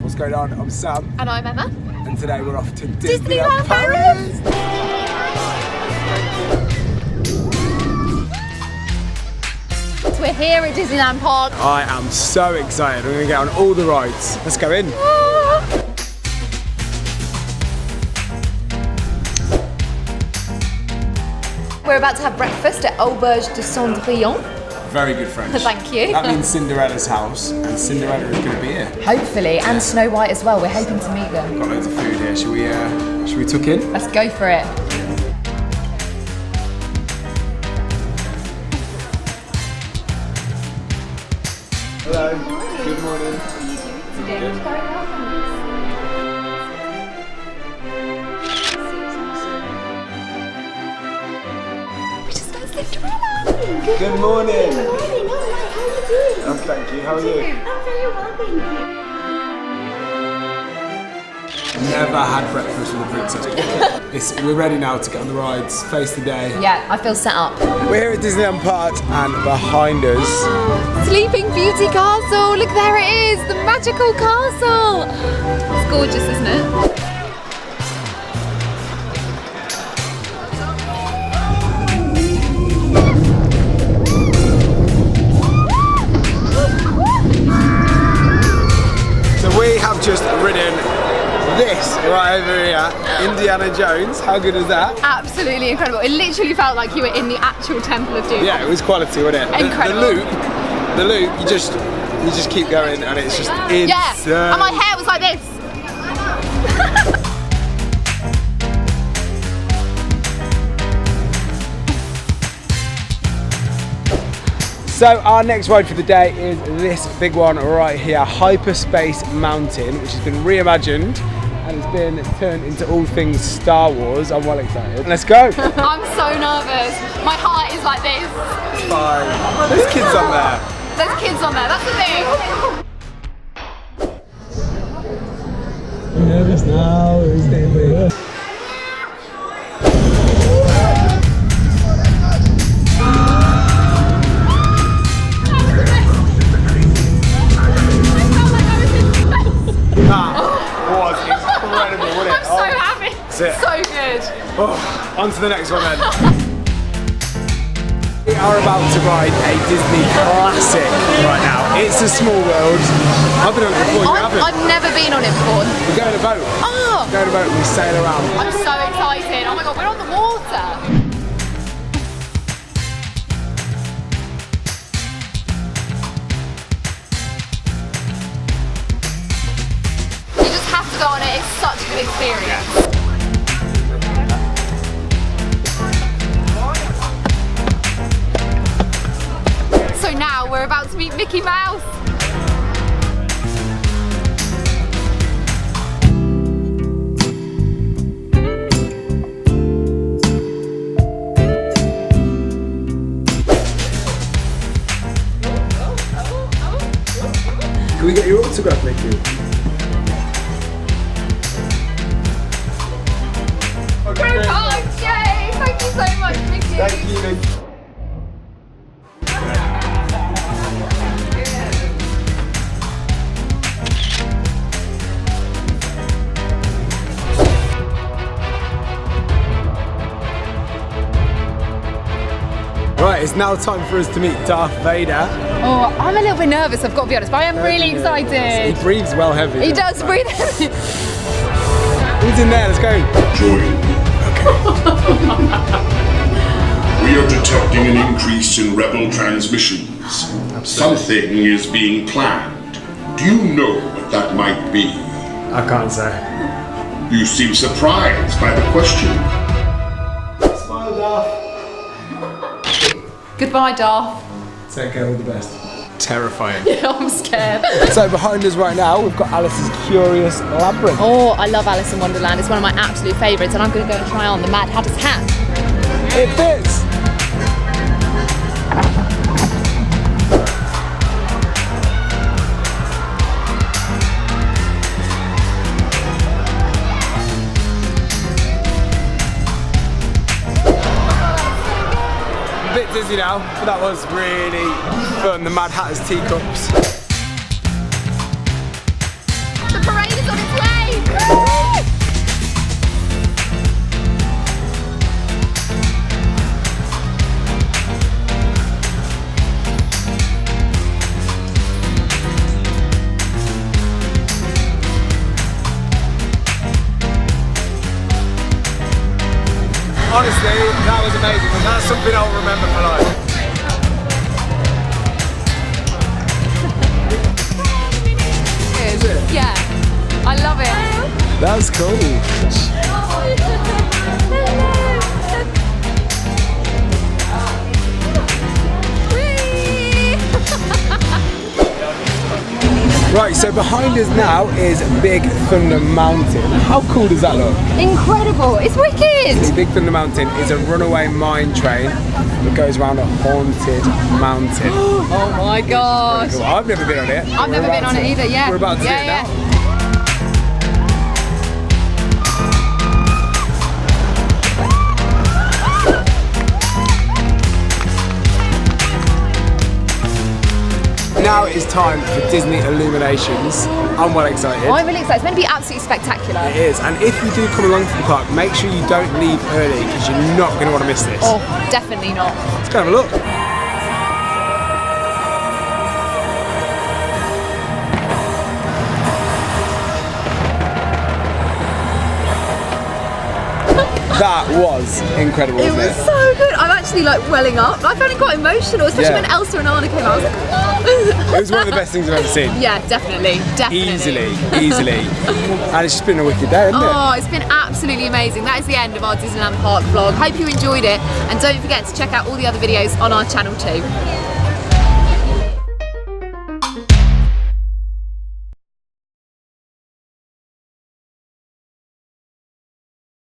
What's going on? I'm Sam. And I'm Emma. And today we're off to Disneyland Paris. We're here at Disneyland Park. I am so excited. We're going to get on all the rides. Let's go in. We're about to have breakfast at Auberge de Cendrillon. Very good French. Thank you. That means Cinderella's house, and Cinderella is going to be here. Hopefully, and Snow White as well. We're hoping to meet them. Got loads of food here. Should we tuck in? Let's go for it. Hello. Good morning. We just got Cinderella. Good morning. Good morning. How are you doing? Oh, thank you. How are you? I'm very well, thank you. Never had breakfast with a princess before. We're ready now to get on the rides, face the day. Yeah, I feel set up. We're here at Disneyland Park, and behind us, Sleeping Beauty Castle. Look, there it is, the magical castle. It's gorgeous, isn't it? so we have just ridden this right over here, Indiana Jones. How good is that? Absolutely incredible. It literally felt like you were in the actual Temple of Doom. Yeah, it was quality, wasn't it? Incredible. The loop, you just keep going, and it's just insane. Yeah, and my hair was like this. So our next ride for the day is this big one right here, Hyperspace Mountain, which has been reimagined and it's been turned into all things Star Wars. I'm well excited. Let's go. I'm so nervous. My heart is like this. Fine. There's kids on there. There's kids on there, that's the thing. I'm nervous now. Who's David? So good. Oh, on to the next one then. We are about to ride a Disney classic right now. It's a Small World. I've been on it before, you haven't? I've never been on it before. We go in a boat. Oh! We go in a boat and we sail around. I'm so excited. Oh my god, we're on the water. You just have to go on it. It's such a good experience. So now we're about to meet Mickey Mouse. Can we get your autograph, Mickey? Good times, yay! Thank you so much, Mickey. Thank you, Mickey. Right, it's now time for us to meet Darth Vader. Oh, I'm a little bit nervous, I've got to be honest, but I am really excited. He breathes well heavy. He does breathe heavy. Who's in there? Let's go. Join. We are detecting an increase in rebel transmissions. Something is being planned. Do you know what that might be? I can't say. You seem surprised by the question. Smile, Darth. Goodbye, Darth. Take care, all the best. Terrifying. Yeah, I'm scared. So behind us right now, we've got Alice's Curious Labyrinth. Oh, I love Alice in Wonderland. It's one of my absolute favourites, and I'm going to go and try on the Mad Hatter's hat. It fits. A bit dizzy now, but that was really fun. The Mad Hatter's teacups. The parade honestly, that was amazing. And that's something I'll remember for life. Yeah, I love it. That's cool. Right, so behind us now is Big Thunder Mountain. How cool does that look? Incredible, it's wicked. Big Thunder Mountain is a runaway mine train that goes around a haunted mountain. Oh my gosh. Cool. I've never been on it. I've never been on it either, yeah. We're about to do it now. Now it is time for Disney Illuminations. I'm well excited. I'm really excited. It's going to be absolutely spectacular. It is, and if you do come along to the park, make sure you don't leave early because you're not going to want to miss this. Oh, definitely not. Let's go have a look. That was incredible, It wasn't was so good. I'm actually like welling up. I found it quite emotional, especially when Elsa and Anna came out. I was like, oh. It was one of the best things I've ever seen. Yeah, definitely. Easily. And it's just been a wicked day, hasn't it? Oh, it's been absolutely amazing. That is the end of our Disneyland Park vlog. Hope you enjoyed it. And don't forget to check out all the other videos on our channel too.